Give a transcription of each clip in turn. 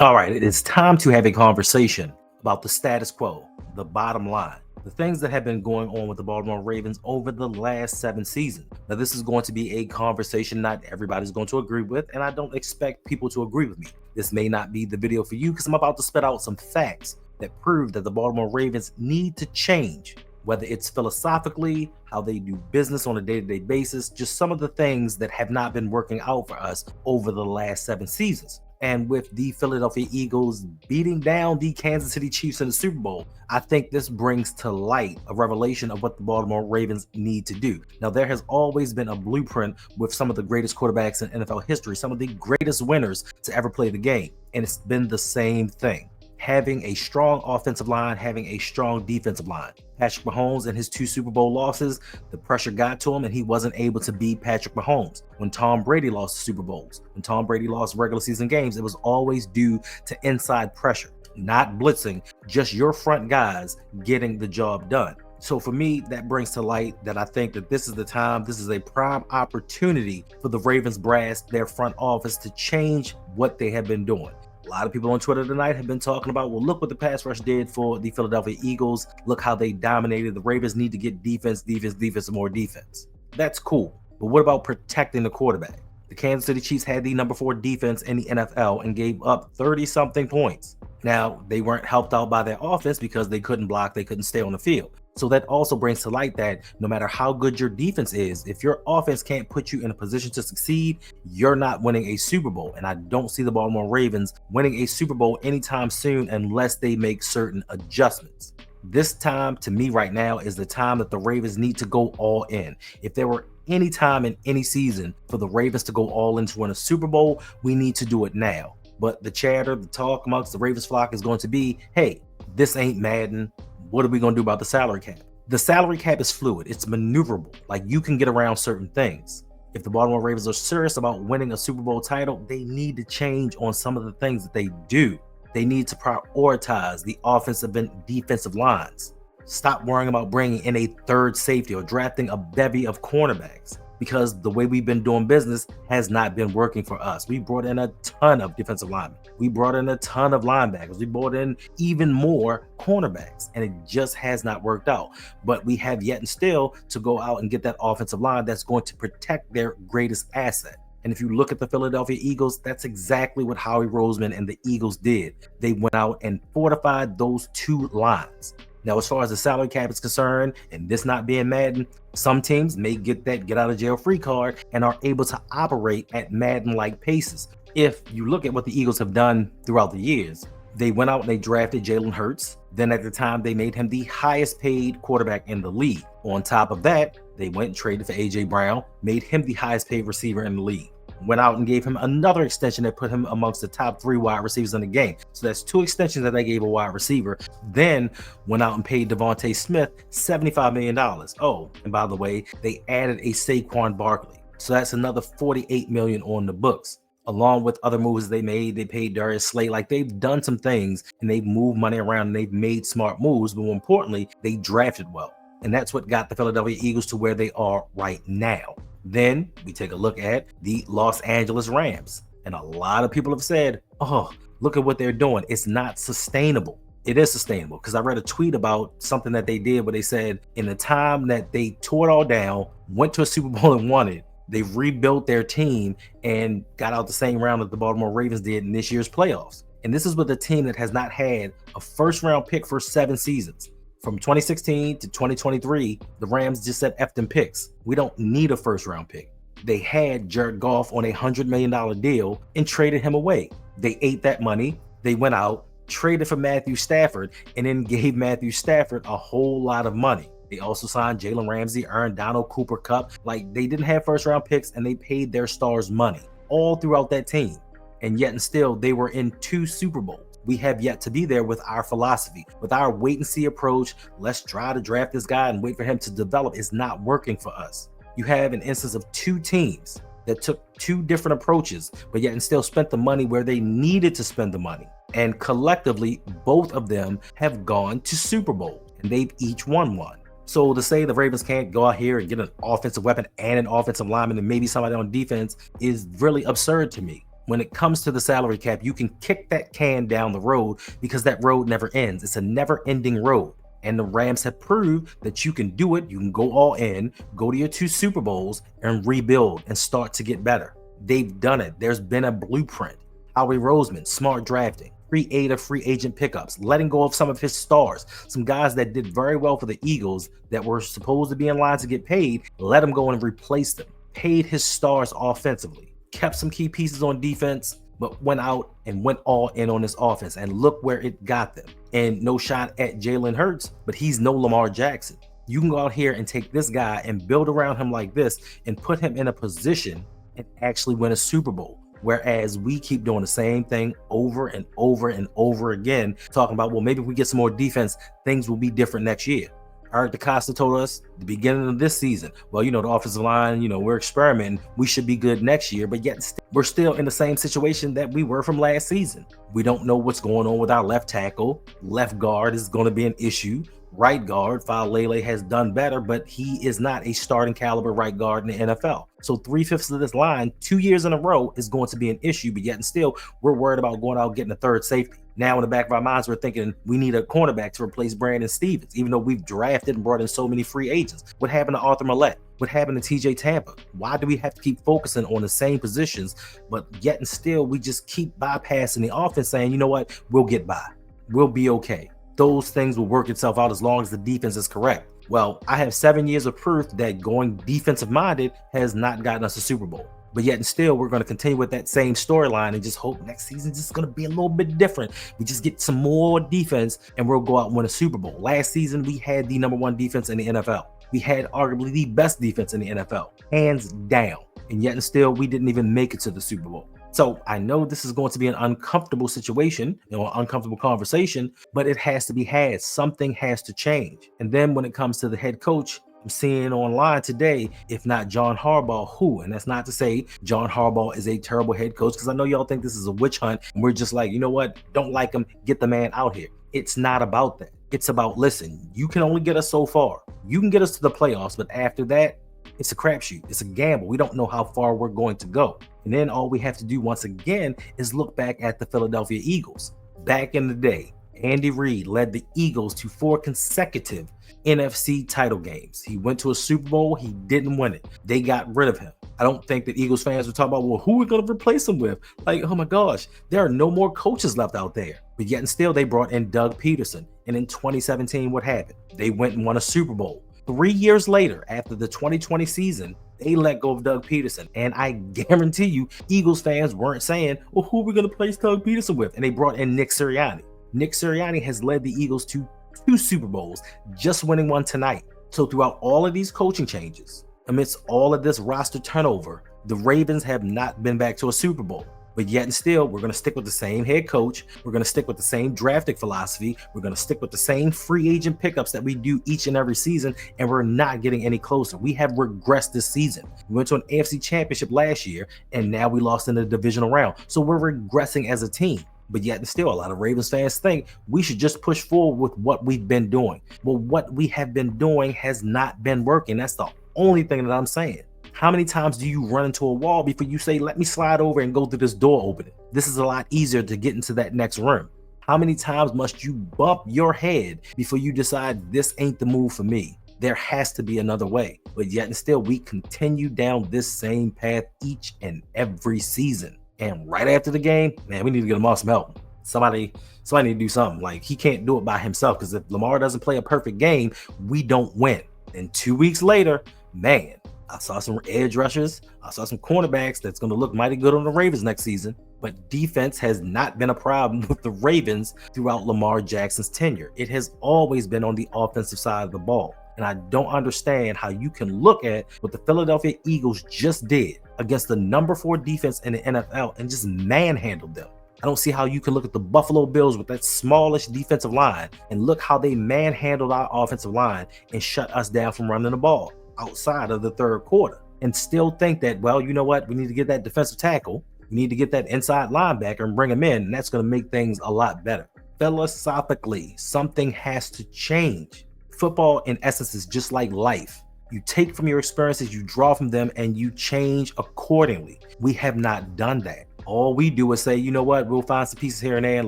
All right, it is time to have a conversation about the status quo, the bottom line, the things that have been going on with the Baltimore Ravens over the last 7 seasons. Now, this is going to be a conversation not everybody's going to agree with, and I don't expect people to agree with me. This may not be the video for you because I'm about to spit out some facts that prove that the Baltimore Ravens need to change, whether it's philosophically, how they do business on a day-to-day basis, just some of the things that have not been working out for us over the last 7 seasons. And with the Philadelphia Eagles beating down the Kansas City Chiefs in the Super Bowl, I think this brings to light a revelation of what the Baltimore Ravens need to do. Now, there has always been a blueprint with some of the greatest quarterbacks in NFL history, some of the greatest winners to ever play the game, and it's been the same thing. Having a strong offensive line, having a strong defensive line. Patrick Mahomes and his 2 Super Bowl losses, the pressure got to him and he wasn't able to beat Patrick Mahomes. When Tom Brady lost the Super Bowls, when Tom Brady lost regular season games, it was always due to inside pressure, not blitzing, just your front guys getting the job done. So for me, that brings to light that I think that this is the time, this is a prime opportunity for the Ravens brass, their front office, to change what they have been doing. A lot of people on Twitter tonight have been talking about, well, look what the pass rush did for the Philadelphia Eagles. Look how they dominated. The Ravens need to get defense, and more defense. That's cool. But what about protecting the quarterback? The Kansas City Chiefs had the number 4 defense in the NFL and gave up 30-something points. Now, they weren't helped out by their offense because they couldn't block, they couldn't stay on the field. So that also brings to light that no matter how good your defense is, if your offense can't put you in a position to succeed, you're not winning a Super Bowl. And I don't see the Baltimore Ravens winning a Super Bowl anytime soon unless they make certain adjustments. This time, to me right now, is the time that the Ravens need to go all in. If there were any time in any season for the Ravens to go all in to win a Super Bowl, we need to do it now. But the chatter, the talk amongst the Ravens flock is going to be, hey, this ain't Madden. What are we going to do about the salary cap? The salary cap is fluid. It's maneuverable. Like, you can get around certain things. If the Baltimore Ravens are serious about winning a Super Bowl title, they need to change on some of the things that they do. They need to prioritize the offensive and defensive lines. Stop worrying about bringing in a third safety or drafting a bevy of cornerbacks, because the way we've been doing business has not been working for us. We brought in a ton of defensive linemen. We brought in a ton of linebackers. We brought in even more cornerbacks, and it just has not worked out. But we have yet and still to go out and get that offensive line that's going to protect their greatest asset. And if you look at the Philadelphia Eagles, that's exactly what Howie Roseman and the Eagles did. They went out and fortified those 2 lines. Now, as far as the salary cap is concerned, and this not being Madden, some teams may get that get out of jail free card and are able to operate at Madden-like paces. If you look at what the Eagles have done throughout the years, they went out and they drafted Jalen Hurts. Then at the time, they made him the highest paid quarterback in the league. On top of that, they went and traded for A.J. Brown, made him the highest paid receiver in the league. Went out and gave him another extension that put him amongst the top 3 wide receivers in the game. So that's 2 extensions that they gave a wide receiver. Then went out and paid Devontae Smith $75 million. Oh, and by the way, they added a Saquon Barkley. So that's another $48 million on the books. Along with other moves they made, they paid Darius Slay. Like, they've done some things and they've moved money around and they've made smart moves. But more importantly, they drafted well. And that's what got the Philadelphia Eagles to where they are right now. Then we take a look at the Los Angeles Rams. And a lot of people have said, oh, look at what they're doing. It's not sustainable. It is sustainable, because I read a tweet about something that they did where they said in the time that they tore it all down, went to a Super Bowl and won it, they rebuilt their team and got out the same round that the Baltimore Ravens did in this year's playoffs. And this is with a team that has not had a first-round pick for 7 seasons. From 2016 to 2023, the Rams just said F them picks. We don't need a first-round pick. They had Jared Goff on a $100 million deal and traded him away. They ate that money. They went out, traded for Matthew Stafford, and then gave Matthew Stafford a whole lot of money. They also signed Jalen Ramsey, earned Donald Cooper Cup. Like, they didn't have first-round picks, and they paid their stars money all throughout that team. And yet and still, they were in 2 Super Bowls. We have yet to be there with our philosophy, with our wait-and-see approach. Let's try to draft this guy and wait for him to develop. It's not working for us. You have an instance of 2 teams that took 2 different approaches, but yet and still spent the money where they needed to spend the money. And collectively, both of them have gone to Super Bowl, and they've each won one. So to say the Ravens can't go out here and get an offensive weapon and an offensive lineman and maybe somebody on defense is really absurd to me. When it comes to the salary cap, you can kick that can down the road because that road never ends. It's a never-ending road. And the Rams have proved that you can do it. You can go all in, go to your 2 Super Bowls, and rebuild and start to get better. They've done it. There's been a blueprint. Howie Roseman, smart drafting, creative free agent pickups, letting go of some of his stars, some guys that did very well for the Eagles that were supposed to be in line to get paid, let them go and replace them. Paid his stars offensively, kept some key pieces on defense, but went out and went all in on this offense. And look where it got them. And no shot at Jalen Hurts, but he's no Lamar Jackson. You can go out here and take this guy and build around him like this and put him in a position and actually win a Super Bowl. Whereas we keep doing the same thing over and over and over again, talking about, well, maybe if we get some more defense, things will be different next year. Eric DeCosta told us at the beginning of this season, well, the offensive line, we're experimenting. We should be good next year, but yet we're still in the same situation that we were from last season. We don't know what's going on with our left tackle. Left guard is going to be an issue. Right guard, Lele has done better, but he is not a starting caliber right guard in the NFL. So 3/5 of this line, 2 years in a row, is going to be an issue, but yet and still, we're worried about going out getting a third safety. Now in the back of our minds, we're thinking we need a cornerback to replace Brandon Stevens, even though we've drafted and brought in so many free agents. What happened to Arthur Millette? What happened to TJ Tampa? Why do we have to keep focusing on the same positions, but yet and still, we just keep bypassing the offense saying, you know what, we'll get by. We'll be okay. Those things will work itself out as long as the defense is correct. Well, I have 7 years of proof that going defensive minded has not gotten us a Super Bowl. But yet and still, we're going to continue with that same storyline and just hope next season is just going to be a little bit different. We just get some more defense and we'll go out and win a Super Bowl. Last season, we had the #1 defense in the NFL. We had arguably the best defense in the NFL, hands down. And yet and still, we didn't even make it to the Super Bowl. So I know this is going to be an uncomfortable situation, an uncomfortable conversation, but it has to be had. Something has to change. And then when it comes to the head coach, I'm seeing online today, if not John Harbaugh, who? And that's not to say John Harbaugh is a terrible head coach, because I know y'all think this is a witch hunt. And we're just like, you know what? Don't like him. Get the man out here. It's not about that. It's about, listen, you can only get us so far. You can get us to the playoffs, but after that, it's a crapshoot. It's a gamble. We don't know how far we're going to go. And then all we have to do once again is look back at the Philadelphia Eagles. Back in the day, Andy Reid led the Eagles to 4 consecutive NFC title games. He went to a Super Bowl. He didn't win it. They got rid of him. I don't think that Eagles fans were talking about, well, who are we going to replace him with? Like, oh my gosh, there are no more coaches left out there. But yet and still, they brought in Doug Peterson. And in 2017, what happened? They went and won a Super Bowl. 3 years later, after the 2020 season, they let go of Doug Peterson. And I guarantee you, Eagles fans weren't saying, well, who are we going to place Doug Peterson with? And they brought in Nick Sirianni. Nick Sirianni has led the Eagles to 2 Super Bowls, just winning one tonight. So throughout all of these coaching changes, amidst all of this roster turnover, the Ravens have not been back to a Super Bowl. But yet and still, we're going to stick with the same head coach. We're going to stick with the same drafting philosophy. We're going to stick with the same free agent pickups that we do each and every season, and we're not getting any closer. We have regressed this season. We went to an AFC championship last year, and now we lost in the divisional round. So we're regressing as a team. But yet and still, a lot of Ravens fans think we should just push forward with what we've been doing. Well, what we have been doing has not been working. That's the only thing that I'm saying. How many times do you run into a wall before you say, let me slide over and go through this door opening? This is a lot easier to get into that next room. How many times must you bump your head before you decide this ain't the move for me? There has to be another way. But yet and still, we continue down this same path each and every season. And right after the game, man, we need to get Lamar some help. Somebody need to do something. Like, he can't do it by himself, because if Lamar doesn't play a perfect game, we don't win. And 2 weeks later, man, I saw some edge rushers. I saw some cornerbacks that's going to look mighty good on the Ravens next season. But defense has not been a problem with the Ravens throughout Lamar Jackson's tenure. It has always been on the offensive side of the ball. And I don't understand how you can look at what the Philadelphia Eagles just did against the #4 defense in the NFL and just manhandled them. I don't see how you can look at the Buffalo Bills with that smallish defensive line and look how they manhandled our offensive line and shut us down from running the ball outside of the third quarter, and still think that, well, you know what? We need to get that defensive tackle. We need to get that inside linebacker and bring him in, and that's going to make things a lot better. Philosophically, something has to change. Football, in essence, is just like life. You take from your experiences, you draw from them, and you change accordingly. We have not done that. All we do is say, you know what, we'll find some pieces here and there, and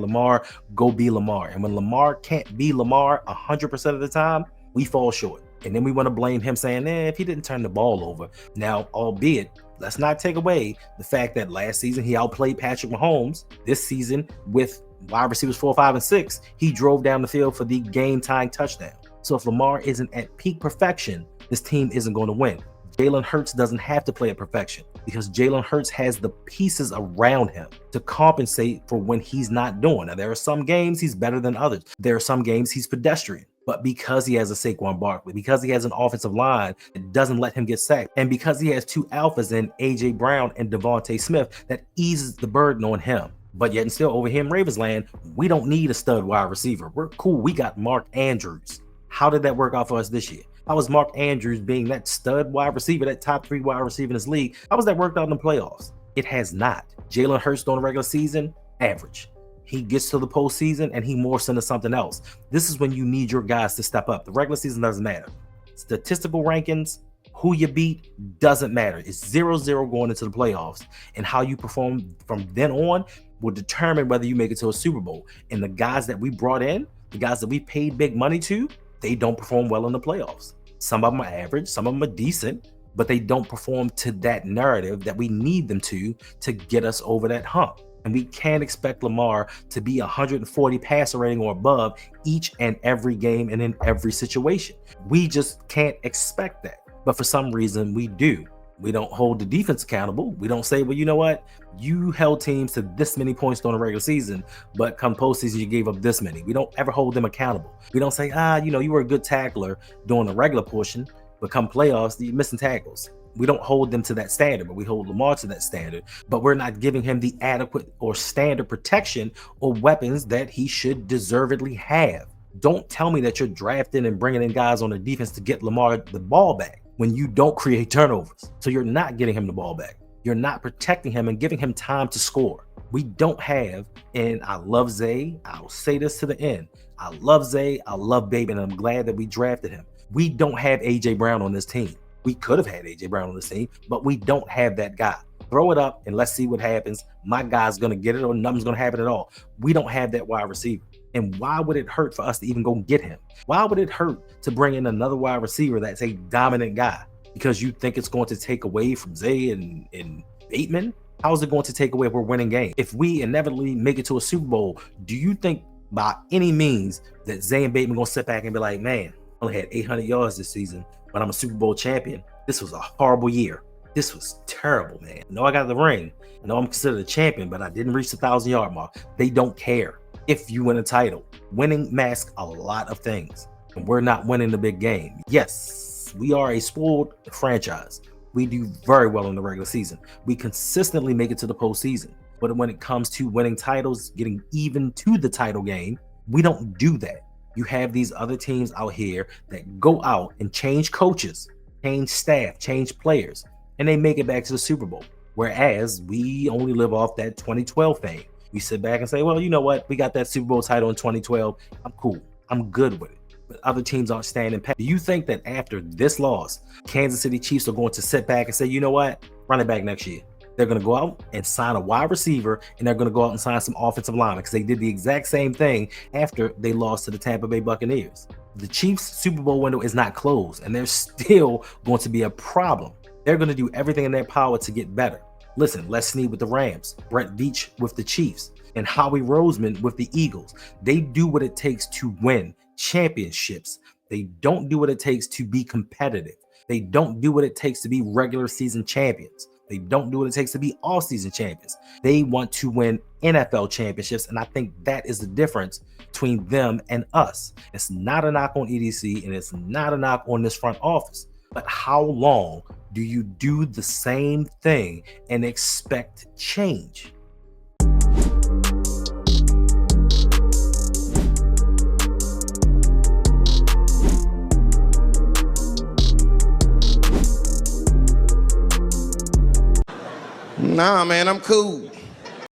Lamar, go be Lamar. And when Lamar can't be Lamar 100% of the time, we fall short. And then we want to blame him saying, if he didn't turn the ball over. Now, albeit, let's not take away the fact that last season he outplayed Patrick Mahomes. This season, with wide receivers 4, 5, and 6, he drove down the field for the game-tying touchdown. So if Lamar isn't at peak perfection, this team isn't going to win. Jalen Hurts doesn't have to play at perfection because Jalen Hurts has the pieces around him to compensate for when he's not doing. Now, there are some games he's better than others. There are some games he's pedestrian. But because he has a Saquon Barkley, because he has an offensive line that doesn't let him get sacked, and because he has two alphas in A.J. Brown and Devontae Smith, that eases the burden on him. But yet and still, over here in Ravens land, we don't need a stud wide receiver. We're cool. We got Mark Andrews. How did that work out for us this year? How was Mark Andrews being that stud wide receiver, that top 3 wide receiver in this league? How was that worked out in the playoffs? It has not. Jalen Hurts during the regular season, average. He gets to the postseason and he morphs into something else. This is when you need your guys to step up. The regular season doesn't matter. Statistical rankings, who you beat, doesn't matter. It's 0-0 going into the playoffs. And how you perform from then on will determine whether you make it to a Super Bowl. And the guys that we brought in, the guys that we paid big money to, they don't perform well in the playoffs. Some of them are average, some of them are decent, but they don't perform to that narrative that we need them to get us over that hump. And we can't expect Lamar to be 140 passer rating or above each and every game and in every situation. We just can't expect that. But for some reason, we do. We don't hold the defense accountable. We don't say, well, you know what? You held teams to this many points during the regular season, but come postseason, you gave up this many. We don't ever hold them accountable. We don't say, you were a good tackler during the regular portion, but come playoffs, you're missing tackles. We don't hold them to that standard, but we hold Lamar to that standard. But we're not giving him the adequate or standard protection or weapons that he should deservedly have. Don't tell me that you're drafting and bringing in guys on the defense to get Lamar the ball back when you don't create turnovers. So you're not getting him the ball back. You're not protecting him and giving him time to score. We don't have, and I love Zay. I'll say this to the end. I love Zay. I love Baby, and I'm glad that we drafted him. We don't have A.J. Brown on this team. We could have had A.J. Brown on this team, but we don't have that guy. Throw it up and let's see what happens. My guy's going to get it or nothing's going to happen at all. We don't have that wide receiver. And why would it hurt for us to even go get him? Why would it hurt to bring in another wide receiver that's a dominant guy? Because you think it's going to take away from Zay and Bateman? How is it going to take away if we're winning games? If we inevitably make it to a Super Bowl, do you think by any means that Zay and Bateman going to sit back and be like, man, I only had 800 yards this season, but I'm a Super Bowl champion. This was a horrible year. This was terrible, man. I know I got the ring. I know I'm considered a champion, but I didn't reach the 1,000-yard mark. They don't care if you win a title. Winning masks a lot of things, and we're not winning the big game. Yes, we are a spoiled franchise. We do very well in the regular season. We consistently make it to the postseason. But when it comes to winning titles, getting even to the title game, we don't do that. You have these other teams out here that go out and change coaches, change staff, change players, and they make it back to the Super Bowl. Whereas we only live off that 2012 fame. We sit back and say, well, you know what? We got that Super Bowl title in 2012. I'm cool. I'm good with it. But other teams aren't standing pat. Do you think that after this loss, Kansas City Chiefs are going to sit back and say, you know what? Run it back next year. They're going to go out and sign a wide receiver, and they're going to go out and sign some offensive linemen because they did the exact same thing after they lost to the Tampa Bay Buccaneers. The Chiefs' Super Bowl window is not closed, and there's still going to be a problem. They're going to do everything in their power to get better. Listen, Les Snead with the Rams, Brett Veach with the Chiefs, and Howie Roseman with the Eagles. They do what it takes to win championships. They don't do what it takes to be competitive. They don't do what it takes to be regular season champions. They don't do what it takes to be all-season champions. They want to win NFL championships, and I think that is the difference between them and us. It's not a knock on EDC, and it's not a knock on this front office. But how long do you do the same thing and expect change? Nah, man, I'm cool.